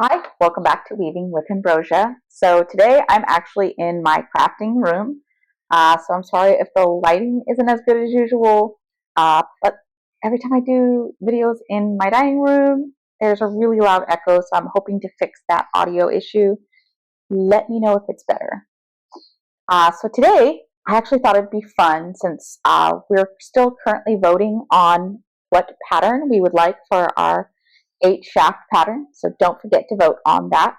Hi, welcome back to Weaving with Ambrosia. So today I'm actually in my crafting room. So I'm sorry if the lighting isn't as good as usual, but every time I do videos in my dining room, there's a really loud echo, so I'm hoping to fix that audio issue. Let me know if it's better. So today, I actually thought it'd be fun since we're still currently voting on what pattern we would like for our 8-shaft pattern. So don't forget to vote on that.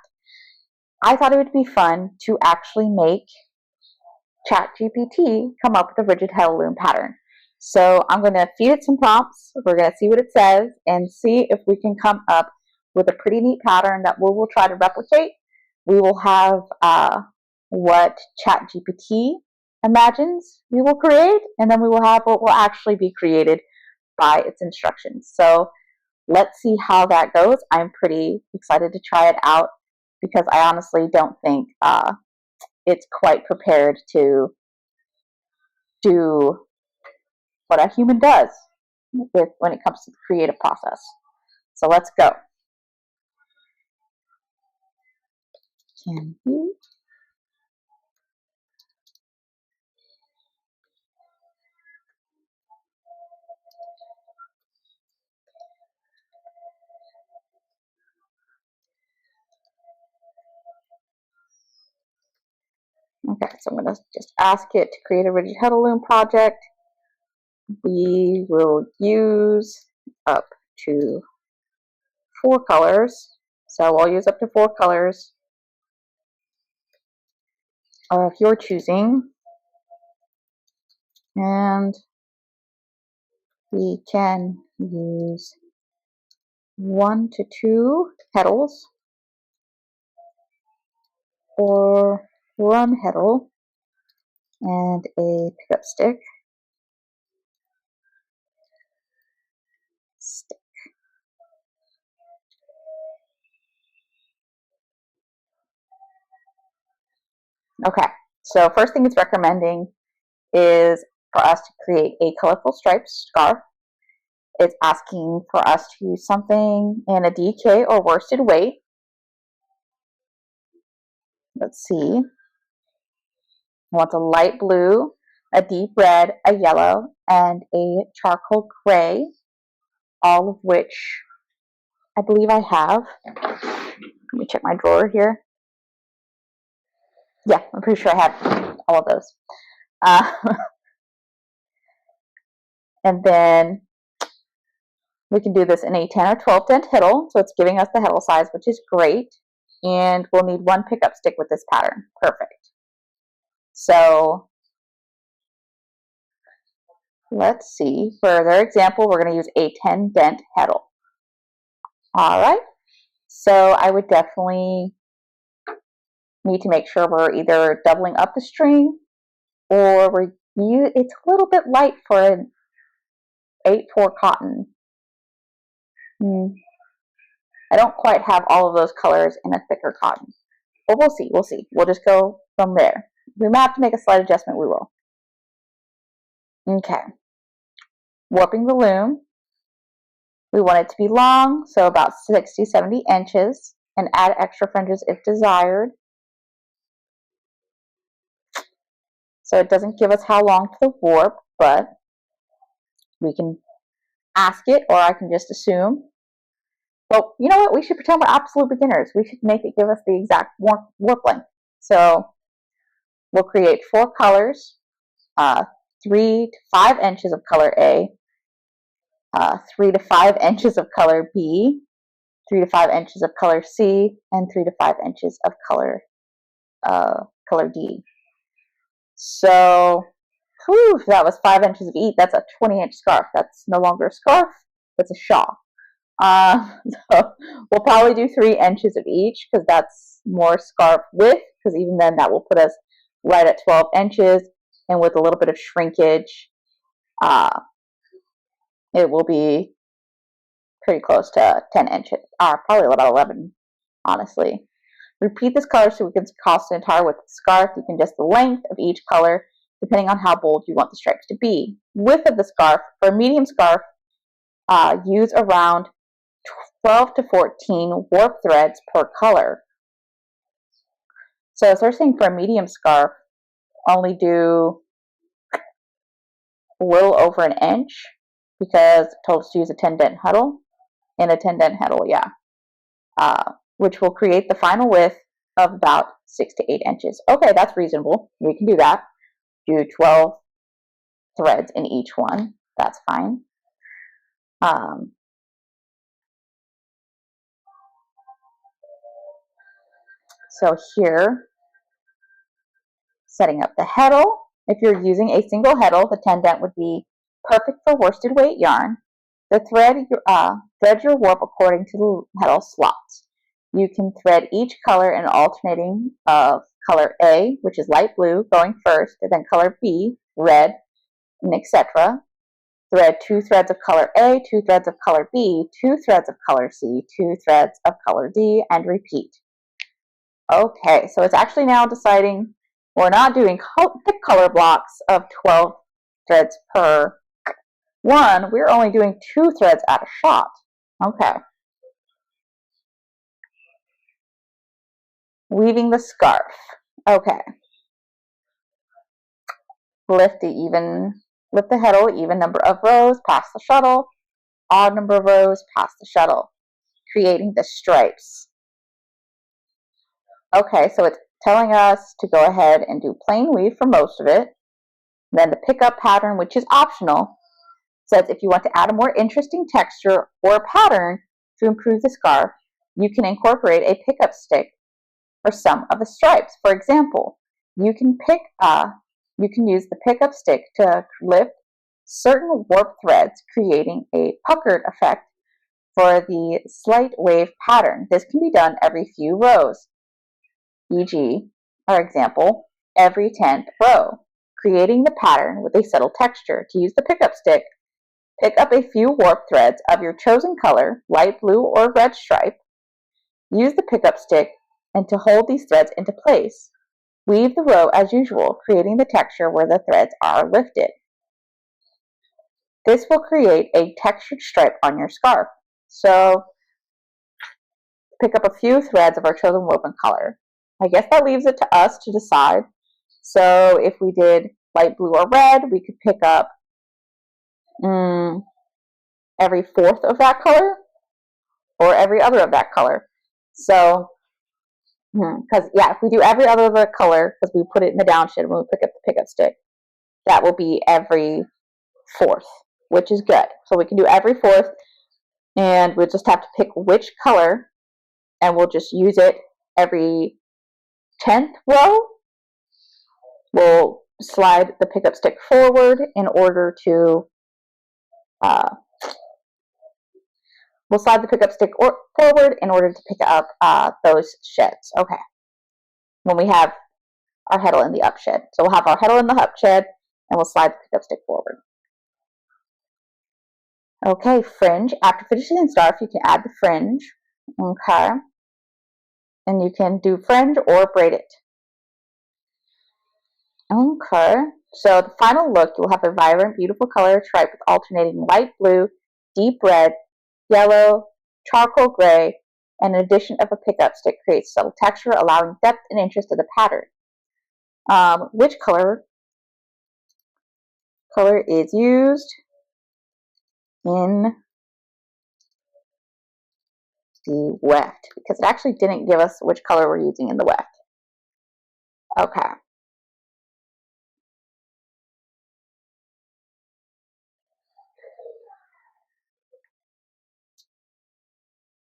I thought it would be fun to actually make ChatGPT come up with a rigid heirloom pattern. So I'm going to feed it some prompts. We're going to see what it says and see if we can come up with a pretty neat pattern that we will try to replicate. We will have what ChatGPT imagines we will create, and then we will have what will actually be created by its instructions. So let's see how that goes. I'm pretty excited to try it out because I honestly don't think it's quite prepared to do what a human does when it comes to the creative process. So let's go. Can you? Okay, so I'm going to just ask it to create a rigid heirloom project. We will use up to 4 colors. So I'll use up to 4 colors of your choosing. And we can use 1 to 2 petals or 1 petal and a pickup stick. Okay, so first thing it's recommending is for us to create a colorful striped scarf. It's asking for us to use something in a DK or worsted weight. Let's see. I want a light blue, a deep red, a yellow, and a charcoal gray, all of which I believe I have. Let me check my drawer here. Yeah, I'm pretty sure I have all of those. And then we can do this in a 10 or 12 cent heddle, so it's giving us the heddle size, which is great. And we'll need 1 pickup stick with this pattern. Perfect. So let's see. For their example, we're going to use a 10 dent heddle. All right. So I would definitely need to make sure we're either doubling up the string or it's a little bit light for an 8/4 cotton. I don't quite have all of those colors in a thicker cotton. But we'll see. We'll see. We'll just go from there. We might have to make a slight adjustment. We will. Okay. Warping the loom. We want it to be long, so about 60, 70 inches, and add extra fringes if desired. So it doesn't give us how long to warp, but we can ask it, or I can just assume. Well, you know what? We should pretend we're absolute beginners. We should make it give us the exact warp length. So we'll create 4 colors, 3 to 5 inches of color A, 3 to 5 inches of color B, 3 to 5 inches of color C, and 3 to 5 inches of color D. So, whew, that was 5 inches of each. That's a 20-inch scarf. That's no longer a scarf. It's a shawl. So we'll probably do 3 inches of each because that's more scarf width, because even then that will put us right at 12 inches, and with a little bit of shrinkage, it will be pretty close to 10 inches, probably about 11, honestly. Repeat this color so we can cross the entire width of the scarf. You can adjust the length of each color depending on how bold you want the stripes to be. Width of the scarf, for a medium scarf, use around 12 to 14 warp threads per color. So they're saying for a medium scarf, only do a little over an inch because it told us to use a 10 dent huddle and a 10 dent huddle, yeah, which will create the final width of about 6 to 8 inches. Okay, that's reasonable. We can do that. Do 12 threads in each one. That's fine. So here, setting up the heddle. If you're using a single heddle, the 10 dent would be perfect for worsted weight yarn. The thread your warp according to the heddle slots. You can thread each color in alternating of color A, which is light blue, going first, and then color B, red, and etc. Thread 2 threads of color A, 2 threads of color B, 2 threads of color C, 2 threads of color D, and repeat. Okay, so it's actually now deciding we're not doing thick color blocks of 12 threads per one. We're only doing 2 threads at a shot. Okay. Weaving the scarf. Okay. Lift the heddle, even number of rows past the shuttle, odd number of rows past the shuttle, creating the stripes. Okay, so it's telling us to go ahead and do plain weave for most of it. Then the pickup pattern, which is optional, says if you want to add a more interesting texture or pattern to improve the scarf, you can incorporate a pickup stick for some of the stripes. For example, you can use the pickup stick to lift certain warp threads, creating a puckered effect for the slight wave pattern. This can be done every few rows, e.g., our example, every 10th row, creating the pattern with a subtle texture. To use the pickup stick, pick up a few warp threads of your chosen color, light blue or red stripe. Use the pickup stick and to hold these threads into place. Weave the row as usual, creating the texture where the threads are lifted. This will create a textured stripe on your scarf. So, pick up a few threads of our chosen woven color. I guess that leaves it to us to decide. So, if we did light blue or red, we could pick up every fourth of that color or every other of that color. So, because if we do every other of the color, because we put it in the downshift when we pick up the pickup stick, that will be every fourth, which is good. So we can do every fourth, and we'll just have to pick which color, and we'll just use it every 10th row. We'll slide the pickup stick forward in order to pick up those sheds. Okay. When we have our heddle in the up shed. So we'll have our heddle in the up shed, and we'll slide the pickup stick forward. Okay, fringe. After finishing the scarf, you can add the fringe. Okay. And you can do fringe or braid it. Okay. So the final look, you'll have a vibrant, beautiful color stripe with alternating light blue, deep red, yellow, charcoal gray, and an addition of a pickup stick creates subtle texture, allowing depth and interest to the pattern. Which color is used in the weft? Because it actually didn't give us which color we're using in the weft. Okay.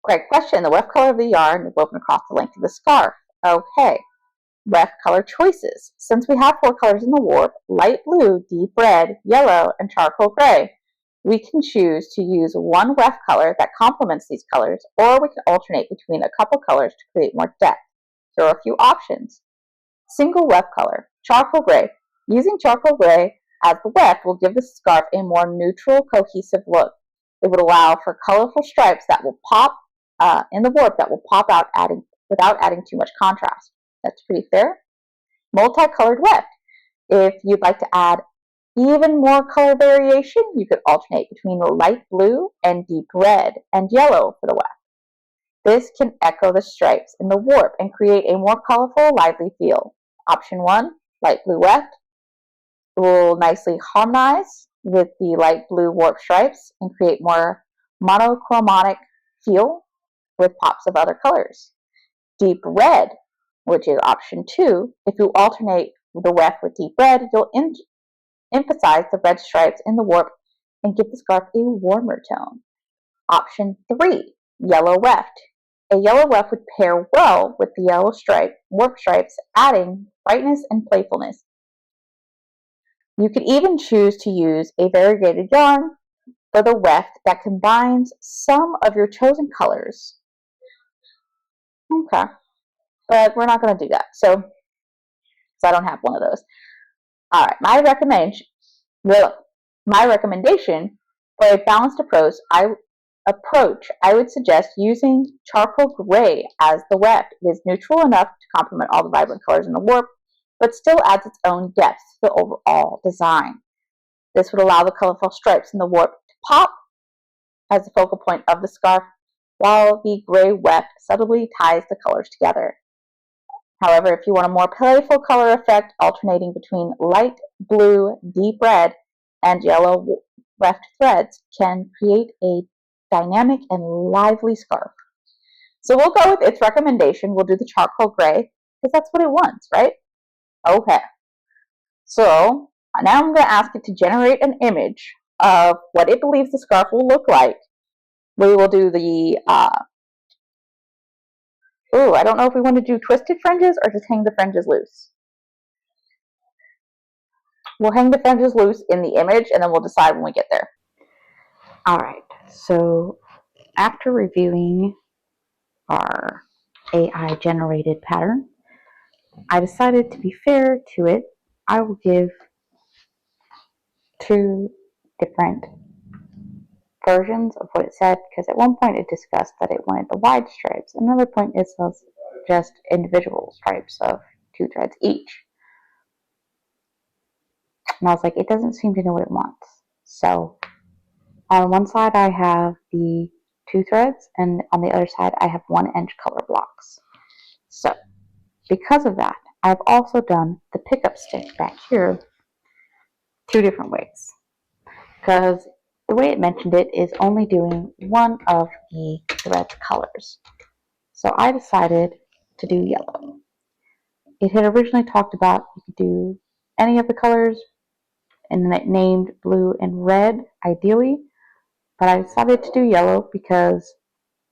Great question. The weft color of the yarn is woven across the length of the scarf. Okay. Weft color choices. Since we have 4 colors in the warp, light blue, deep red, yellow, and charcoal gray, we can choose to use one weft color that complements these colors, or we can alternate between a couple colors to create more depth. There are a few options. Single weft color, charcoal gray. Using charcoal gray as the weft will give the scarf a more neutral, cohesive look. It would allow for colorful stripes that will pop in the warp that will pop out without adding too much contrast. That's pretty fair. Multicolored weft. If you'd like to add even more color variation, you could alternate between light blue and deep red and yellow for the weft. This can echo the stripes in the warp and create a more colorful, lively feel. Option 1, light blue weft, will nicely harmonize with the light blue warp stripes and create more monochromatic feel with pops of other colors. Deep red, which is option 2, if you alternate the weft with deep red, you'll emphasize the red stripes in the warp and give the scarf a warmer tone. Option 3, yellow weft. A yellow weft would pair well with the yellow warp stripes, adding brightness and playfulness. You could even choose to use a variegated yarn for the weft that combines some of your chosen colors. Okay, but we're not going to do that, so I don't have one of those. All right, my recommendation for a balanced approach, I would suggest using charcoal gray as the weft. It is neutral enough to complement all the vibrant colors in the warp, but still adds its own depth to the overall design. This would allow the colorful stripes in the warp to pop as the focal point of the scarf, while the gray weft subtly ties the colors together. However, if you want a more playful color effect, alternating between light blue, deep red, and yellow weft threads can create a dynamic and lively scarf. So we'll go with its recommendation. We'll do the charcoal gray because that's what it wants, right? Okay. So now I'm going to ask it to generate an image of what it believes the scarf will look like. We will do the, I don't know if we want to do twisted fringes or just hang the fringes loose. We'll hang the fringes loose in the image and then we'll decide when we get there. All right, so after reviewing our AI generated pattern, I decided to be fair to it, I will give 2 different versions of what it said, because at one point it discussed that it wanted the wide stripes. Another point it says just individual stripes of 2 threads each. And I was like, it doesn't seem to know what it wants. So on one side I have the 2 threads, and on the other side I have 1-inch color blocks. So because of that, I've also done the pickup stick back here 2 different ways, because the way it mentioned it is only doing one of the thread's colors. So I decided to do yellow. It had originally talked about you could do any of the colors, and it named blue and red ideally, but I decided to do yellow because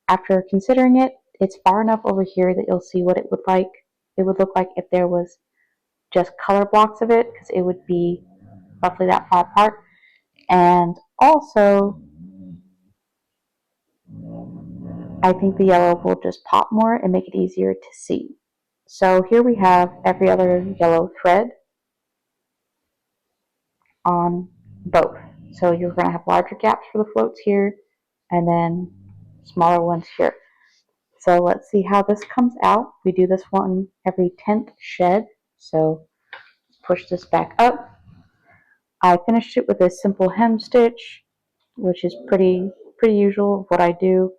after considering it, it's far enough over here that you'll see what it would look like if there was just color blocks of it, because it would be roughly that far apart. And also, I think the yellow will just pop more and make it easier to see. So here we have every other yellow thread on both. So you're going to have larger gaps for the floats here and then smaller ones here. So let's see how this comes out. We do this one every 10th shed. So let's push this back up. I finished it with a simple hem stitch, which is pretty usual of what I do.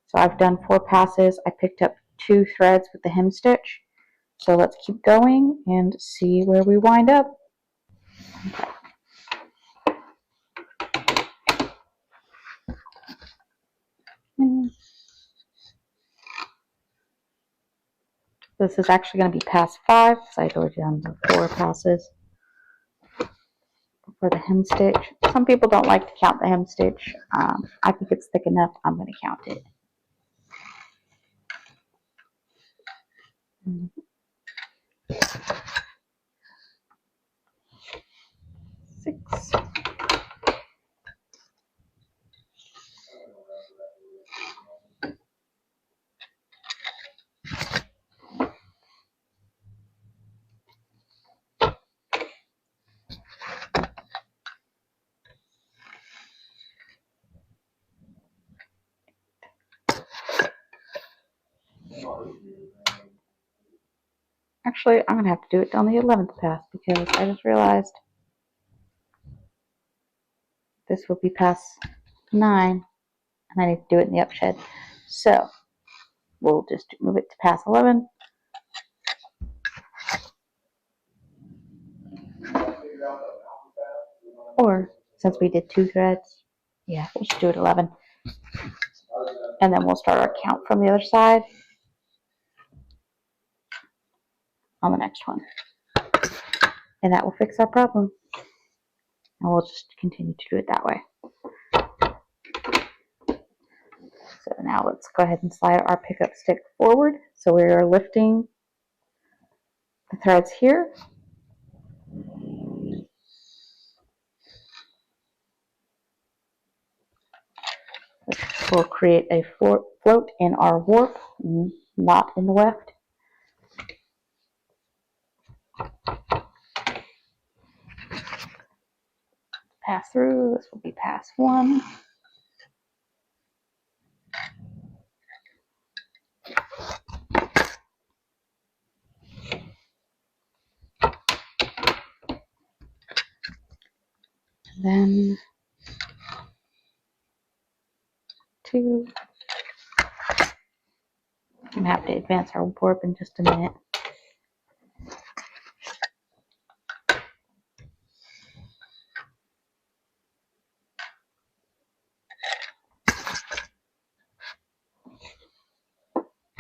So I've done 4 passes. I picked up 2 threads with the hem stitch. So let's keep going and see where we wind up. Okay. This is actually going to be pass 5, because I've already done the 4 passes for the hem stitch. Some people don't like to count the hem stitch. I think it's thick enough. I'm going to count it. Six. Actually, I'm going to have to do it on the 11th pass, because I just realized this will be past 9, and I need to do it in the upshed. So we'll just move it to past 11. Or since we did 2 threads, yeah, we'll just do it 11. And then we'll start our count from the other side on the next one. And that will fix our problem. And we'll just continue to do it that way. So now let's go ahead and slide our pickup stick forward. So we're lifting the threads here. This will create a float in our warp, not in the weft. Pass through, this will be pass 1. And then 2. I'm going to have to advance our warp in just a minute.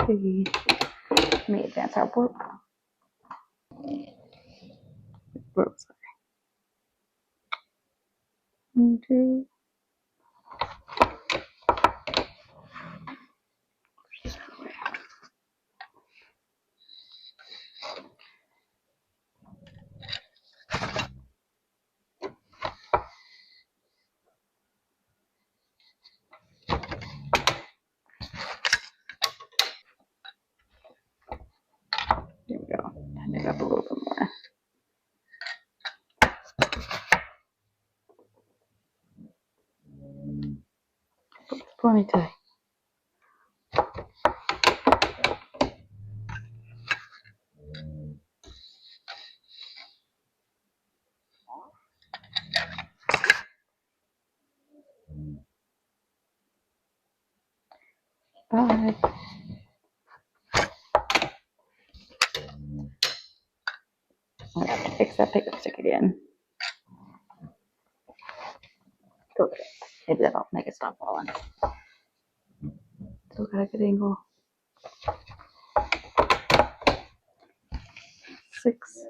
Let me advance our warp. Sorry. 1, 2. There we go. Tighten it up a little bit more. It's plenty tight. Bye. I have to fix that pickup stick again. Okay. Maybe that'll make it stop falling. Still got a good angle. 6.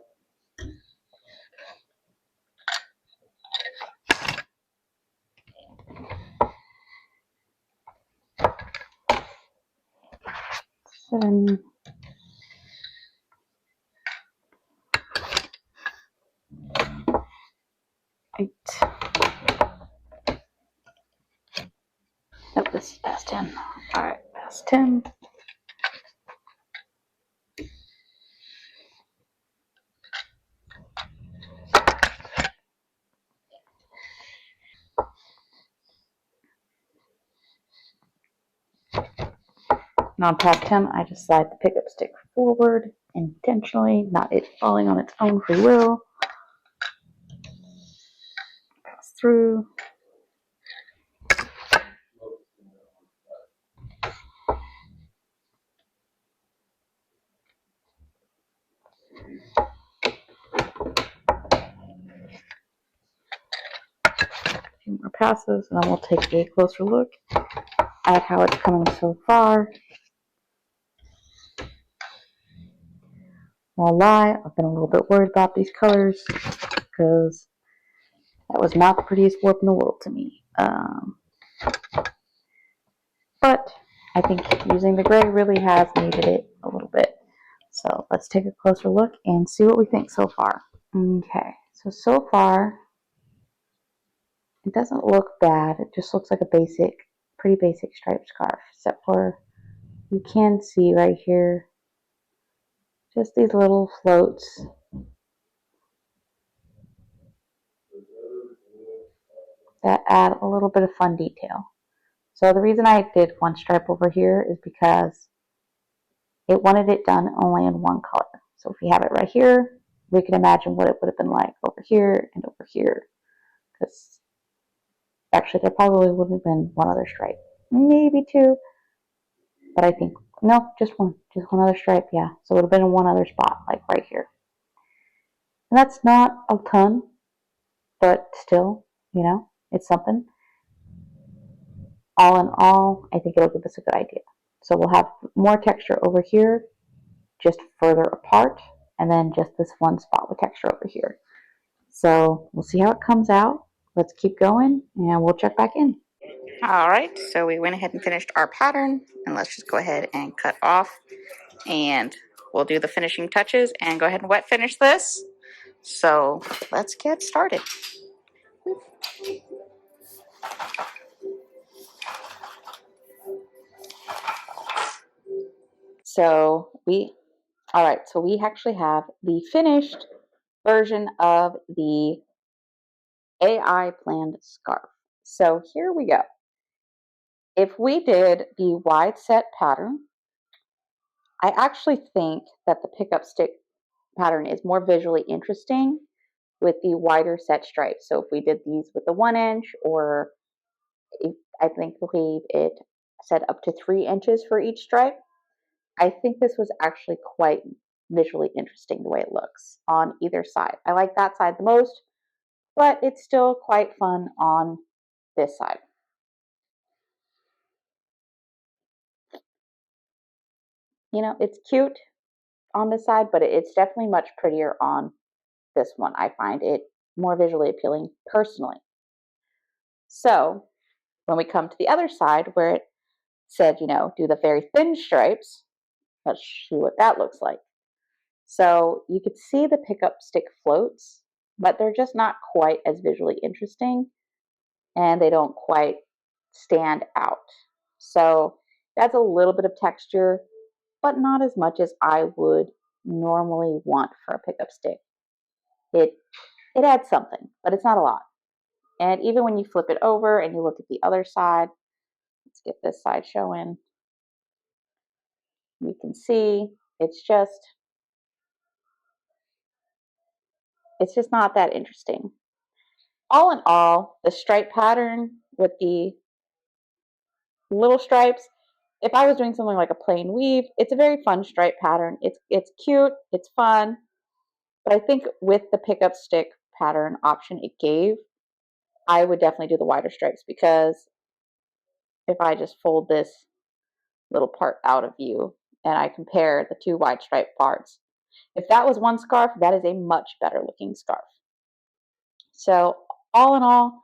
Seven. 8. Nope, this is past 10. Alright, past 10. Now on past 10, I just slide the pickup stick forward intentionally, not it falling on its own free will. Pass through. A few more passes, and then we'll take a closer look at how it's coming so far. Won't lie, I've been a little bit worried about these colors because that was not the prettiest warp in the world to me. But I think using the gray really has needed it a little bit. So let's take a closer look and see what we think so far. Okay, so far it doesn't look bad. It just looks like a pretty basic striped scarf, except for you can see right here just these little floats that add a little bit of fun detail. So the reason I did one stripe over here is because it wanted it done only in one color. So if we have it right here, we can imagine what it would have been like over here and over here. Because Actually, there probably would have been one other stripe, maybe two, but I think, no, just one other stripe, yeah. So it would have been in one other spot, like right here. And that's not a ton, but still, it's something. All in all, I think it'll give us a good idea. So we'll have more texture over here, just further apart, and then just this one spot with texture over here. So we'll see how it comes out. Let's keep going, and we'll check back in. All right, so we went ahead and finished our pattern, and let's just go ahead and cut off, and we'll do the finishing touches and go ahead and wet finish this. So let's get started. All right, so we actually have the finished version of the AI planned scarf. So here we go. If we did the wide set pattern, I actually think that the pickup stick pattern is more visually interesting with the wider set stripes. So if we did these with the 1 inch, or if, I think it said up to 3 inches for each stripe, I think this was actually quite visually interesting the way it looks on either side. I like that side the most, but it's still quite fun on this side. It's cute on this side, but it's definitely much prettier on this one. I find it more visually appealing personally. So when we come to the other side where it said, do the very thin stripes, let's see what that looks like. So you could see the pickup stick floats, but they're just not quite as visually interesting, and they don't quite stand out. So that's a little bit of texture, but not as much as I would normally want for a pickup stick. It adds something, but it's not a lot. And even when you flip it over and you look at the other side, let's get this side showing. You can see it's just not that interesting. All in all, the stripe pattern with the little stripes, if I was doing something like a plain weave, it's a very fun stripe pattern. It's cute, it's fun, but I think with the pickup stick pattern option it gave, I would definitely do the wider stripes, because if I just fold this little part out of view and I compare the two wide stripe parts, if that was one scarf, that is a much better looking scarf. So all in all,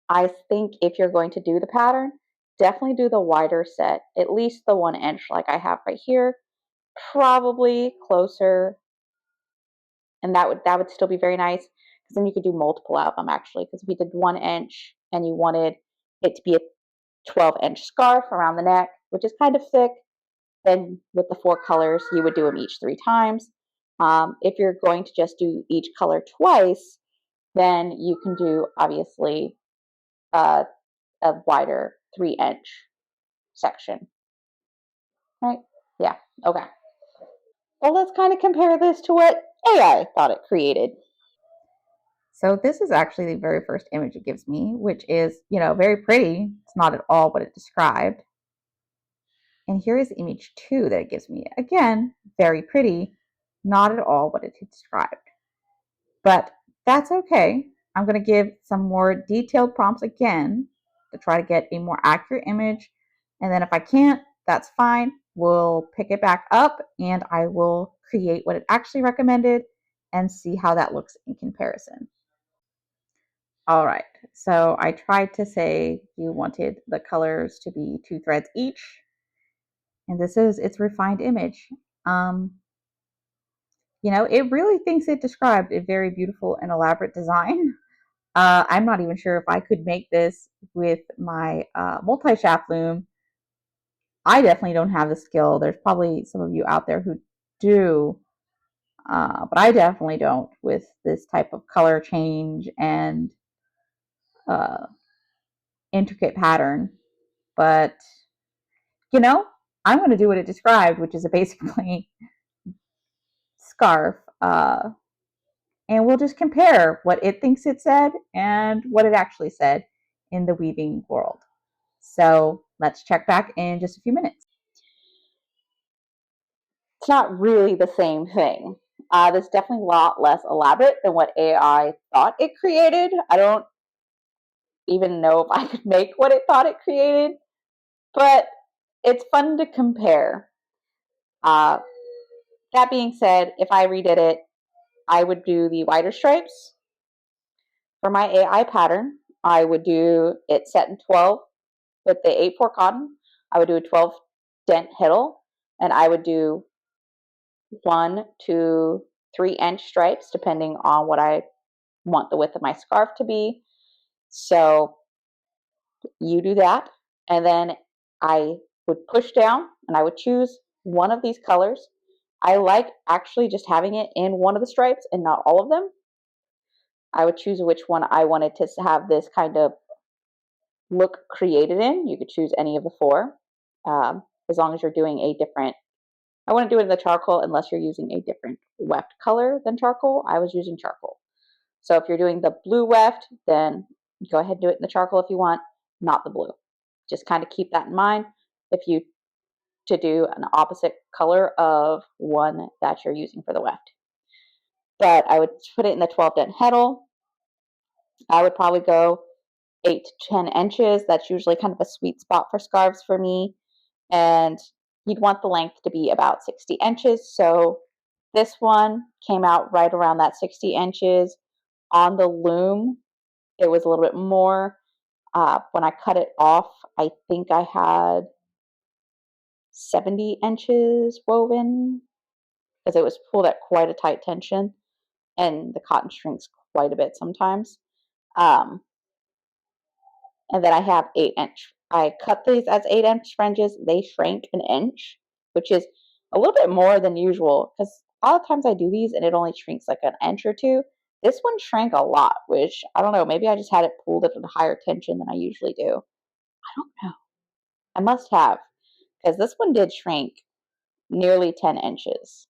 I think if you're going to do the pattern, definitely do the wider set, at least the 1 inch like I have right here, probably closer, and that would still be very nice, because then you could do multiple of them actually, because if you did 1 inch and you wanted it to be a 12-inch scarf around the neck, which is kind of thick, then with the 4 colors, you would do them each 3 times. If you're going to just do each color twice, then you can do obviously a wider 3-inch section. Right? Yeah. Okay. Well, let's kind of compare this to what AI thought it created. So this is actually the very first image it gives me, which is, very pretty. It's not at all what it described. And here is image 2 that it gives me. Again, very pretty, not at all what it described. But that's okay. I'm going to give some more detailed prompts again to try to get a more accurate image. And then if I can't, that's fine. We'll pick it back up and I will create what it actually recommended and see how that looks in comparison. All right, so I tried to say you wanted the colors to be 2 threads each, and this is its refined image. Um, it really thinks it described a very beautiful and elaborate design. I'm not even sure if I could make this with my multi-shaft loom. I definitely don't have the skill. There's probably some of you out there who do, but I definitely don't with this type of color change and uh, intricate pattern. But, I'm going to do what it described, which is a basically scarf. And we'll just compare what it thinks it said and what it actually said. in the weaving world. So let's check back in just a few minutes. It's not really the same thing. This is definitely a lot less elaborate than what AI thought it created. I don't even know if I could make what it thought it created, but it's fun to compare. That being said, if I redid it, I would do the wider stripes. For my AI pattern, I would do it set in 12 with the 8/4 cotton. I would do a 12 dent hiddle, and I would do 1 to 3-inch stripes depending on what I want the width of my scarf to be. So you do that, and then I would push down and I would choose one of these colors. I like actually just having it in one of the stripes and not all of them. I would choose which one I wanted to have this kind of look created in. You could choose any of the 4, as long as you're doing a different. I wouldn't do it in the charcoal unless you're using a different weft color than charcoal. I was using charcoal. So if you're doing the blue weft, then go ahead and do it in the charcoal if you want, not the blue. Just kind of keep that in mind if you to do an opposite color of one that you're using for the weft. But I would put it in the 12 dent heddle. I would probably go 8 to 10 inches. That's usually kind of a sweet spot for scarves for me. And you'd want the length to be about 60 inches. So this one came out right around that 60 inches. On the loom, it was a little bit more. When I cut it off, I think I had 70 inches woven because it was pulled at quite a tight tension, and the cotton shrinks quite a bit sometimes. Um, and then I have 8-inch. I cut these as 8-inch fringes. They shrank an inch, which is a little bit more than usual because a lot of times I do these and it only shrinks like an inch or two. This one shrank a lot, which I don't know. Maybe I just had it pulled at a higher tension than I usually do. I don't know. I must have because this one did shrink nearly 10 inches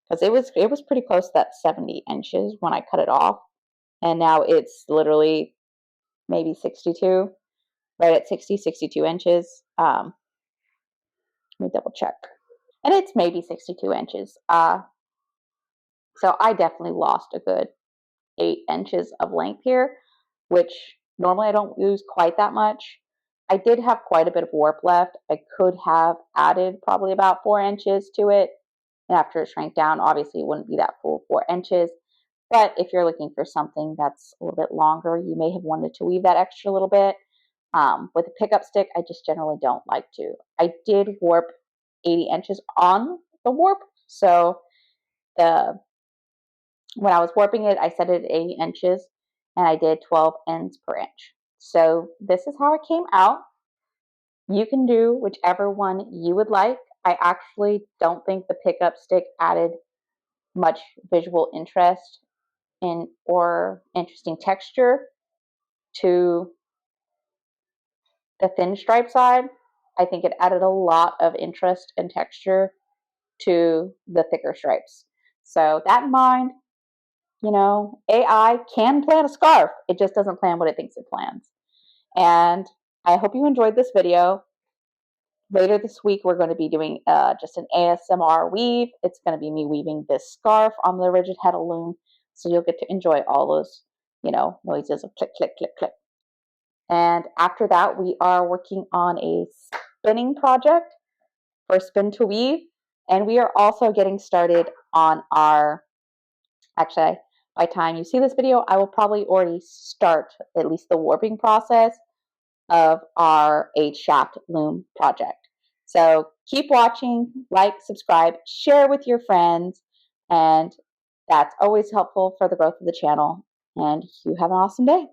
because it was pretty close to that 70 inches when I cut it off, and now it's literally maybe 62, right at 60, 62 inches. Let me double check. And it's maybe 62 inches. So I definitely lost a good 8 inches of length here, which normally I don't lose quite that much. I did have quite a bit of warp left. I could have added probably about 4 inches to it. And after it shrank down, obviously it wouldn't be that full 4 inches. But if you're looking for something that's a little bit longer, you may have wanted to weave that extra little bit. With a pickup stick, I just generally don't like to. I did warp 80 inches on the warp. So the when I was warping it, I set it at 80 inches and I did 12 ends per inch. So this is how it came out. You can do whichever one you would like. I actually don't think the pickup stick added much visual interest in or interesting texture to the thin stripe side. I think it added a lot of interest and texture to the thicker stripes. So that in mind, AI can plan a scarf. It just doesn't plan what it thinks it plans. And I hope you enjoyed this video. Later this week, we're going to be doing just an ASMR weave. It's going to be me weaving this scarf on the rigid heddle loom. So you'll get to enjoy all those, noises of click, click, click, click. And after that, we are working on a spinning project for spin to weave. And we are also getting started on actually, by the time you see this video, I will probably already start at least the warping process of our 8-shaft loom project. So keep watching, like, subscribe, share with your friends, and that's always helpful for the growth of the channel. And you have an awesome day.